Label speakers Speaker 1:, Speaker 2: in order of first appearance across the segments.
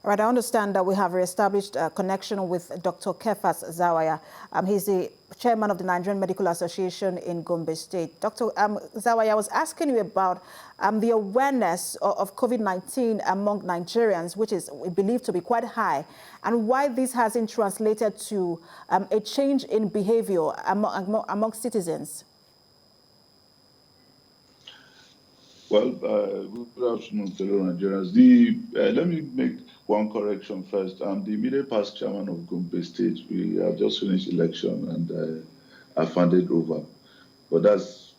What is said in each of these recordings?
Speaker 1: All right, I understand that we have reestablished a connection with Dr. Kefas Zawaya. He's the chairman of the Nigerian Medical Association in Gombe State. Dr. Zawaya, I was asking you about the awareness of COVID-19 among Nigerians, which is believed to be quite high, and why this hasn't translated to a change in behavior among citizens.
Speaker 2: Well, good afternoon, fellow Nigerians. Let me make one correction first. I'm the immediate past chairman of Gombe State. We have just finished election and I funded over. But that's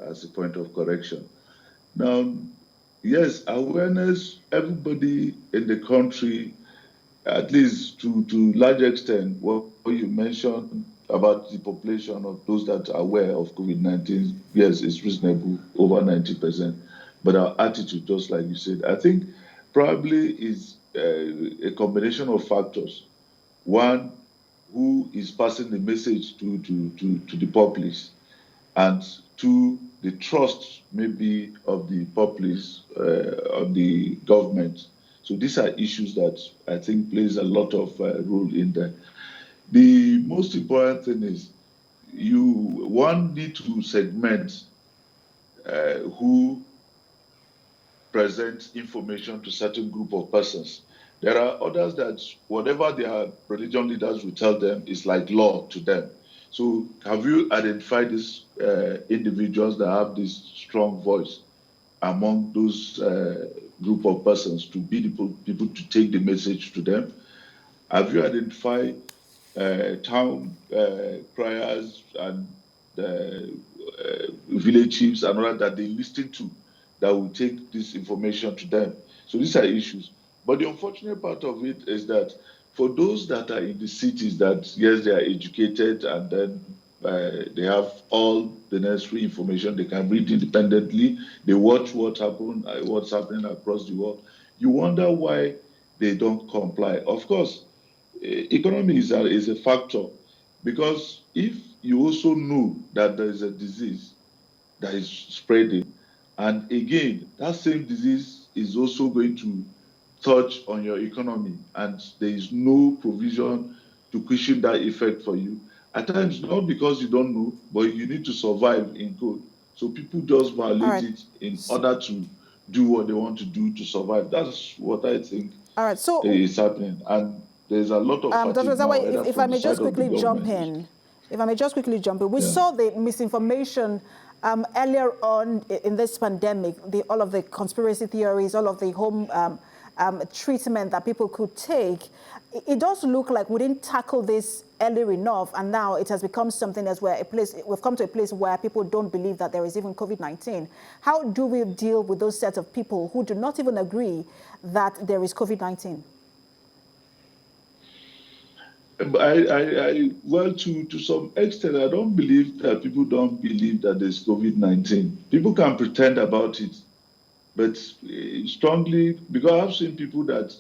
Speaker 2: as a point of correction. Now, yes, awareness, everybody in the country, at least to large extent, what you mentioned about the population of those that are aware of COVID-19, yes, it's reasonable, over 90%. But our attitude, just like you said, I think probably is a combination of factors. One, who is passing the message to the populace, and two, the trust maybe of the populace of the government. So these are issues that I think plays a lot of role in there. The most important thing is one need to segment who present information to certain group of persons. There are others that whatever their religion leaders will tell them is like law to them. So have you identified these individuals that have this strong voice among those group of persons to be the people to take the message to them? Have you identified town criers and village chiefs and all that they listen to that will take this information to them? So these are issues. But the unfortunate part of it is that for those that are in the cities that, yes, they are educated and then they have all the necessary information, they can read independently, they watch what's happening across the world, you wonder why they don't comply. Of course, economy is a factor, because if you also know that there is a disease that is spreading, and again, that same disease is also going to touch on your economy, and there is no provision to cushion that effect for you, at times, not because you don't know, but you need to survive in code. So people just violate it in order to do what they want to do to survive. That's what I think is happening. And there's a lot of fatigue now,
Speaker 1: if I may just quickly jump in. We saw the misinformation earlier on in this pandemic, all of the conspiracy theories, all of the home treatment that people could take. It does look like we didn't tackle this earlier enough, and now it has become something as where we've come to a place where people don't believe that there is even COVID-19. How do we deal with those sets of people who do not even agree that there is COVID-19?
Speaker 2: Well, to some extent, I don't believe that people don't believe that there's COVID-19. People can pretend about it, but strongly, because I've seen people that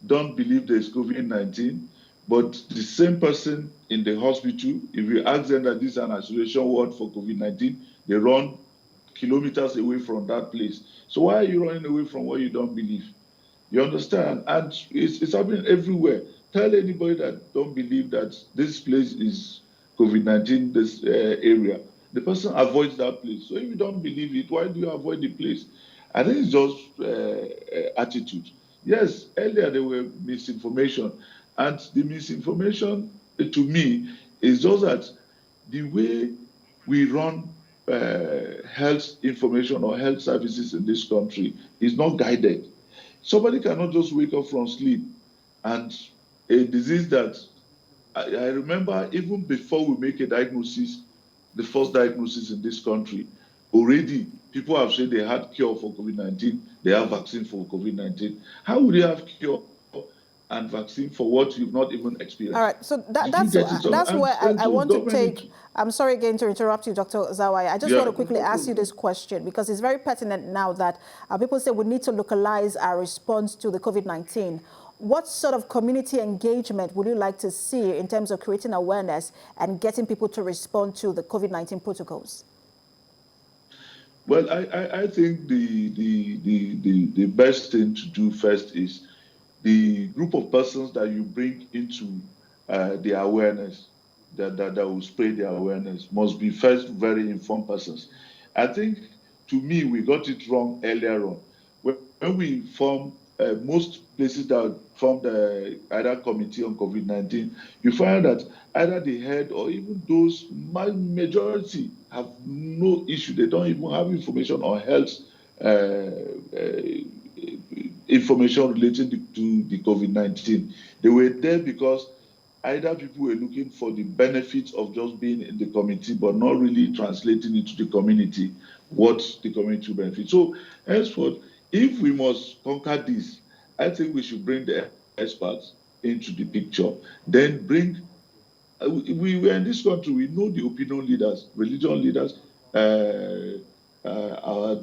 Speaker 2: don't believe there's COVID-19, but the same person in the hospital, if you ask them that this is an isolation ward for COVID-19, they run kilometers away from that place. So why are you running away from what you don't believe? You understand? And it's happening everywhere. Tell anybody that don't believe that this place is COVID-19, this area, the person avoids that place. So if you don't believe it, why do you avoid the place? I think it's just attitude. Yes, earlier there were misinformation, and the misinformation to me is just that the way we run health information or health services in this country is not guided. Somebody cannot just wake up from sleep and a disease that I remember even before we make a diagnosis, the first diagnosis in this country, already people have said they had cure for COVID-19, they have vaccine for COVID-19. How would you have cure and vaccine for what you've not even experienced?
Speaker 1: All right, so that's where I want to take. I'm sorry again to interrupt you, Dr. Zawaya. I just want to quickly ask you this question, because it's very pertinent now that people say we need to localize our response to the COVID-19. What sort of community engagement would you like to see in terms of creating awareness and getting people to respond to the COVID-19 protocols?
Speaker 2: Well, I think the best thing to do first is the group of persons that you bring into the awareness, that will spread the awareness, must be first very informed persons. I think, to me, we got it wrong earlier on. When we formed, most places that formed either committee on COVID-19, you find that either the head or even those, majority have no issue. They don't even have information on health information relating to the COVID-19. They were there because either people were looking for the benefits of just being in the committee, but not really translating into the community what the community will benefit. So, henceforth, if we must conquer this, I think we should bring the experts into the picture. Then bring, we were in this country, we know the opinion leaders, religion leaders, our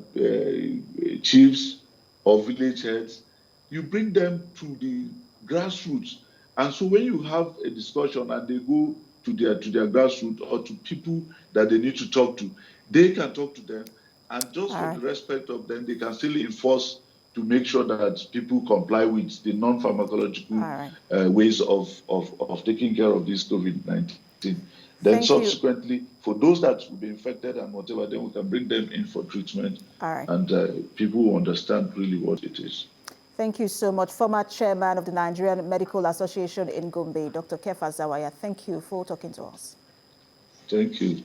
Speaker 2: chiefs or village heads. You bring them to the grassroots. And so when you have a discussion and they go to their grassroots or to people that they need to talk to, they can talk to them. And just for the respect of them, they can still enforce to make sure that people comply with the non-pharmacological ways of taking care of this COVID-19. Then subsequently, for those that will be infected and whatever, then we can bring them in for treatment. And people will understand really what it is.
Speaker 1: Thank you so much. Former chairman of the Nigerian Medical Association in Gombe, Dr. Kefas Zawaya. Thank you for talking to us.
Speaker 2: Thank you.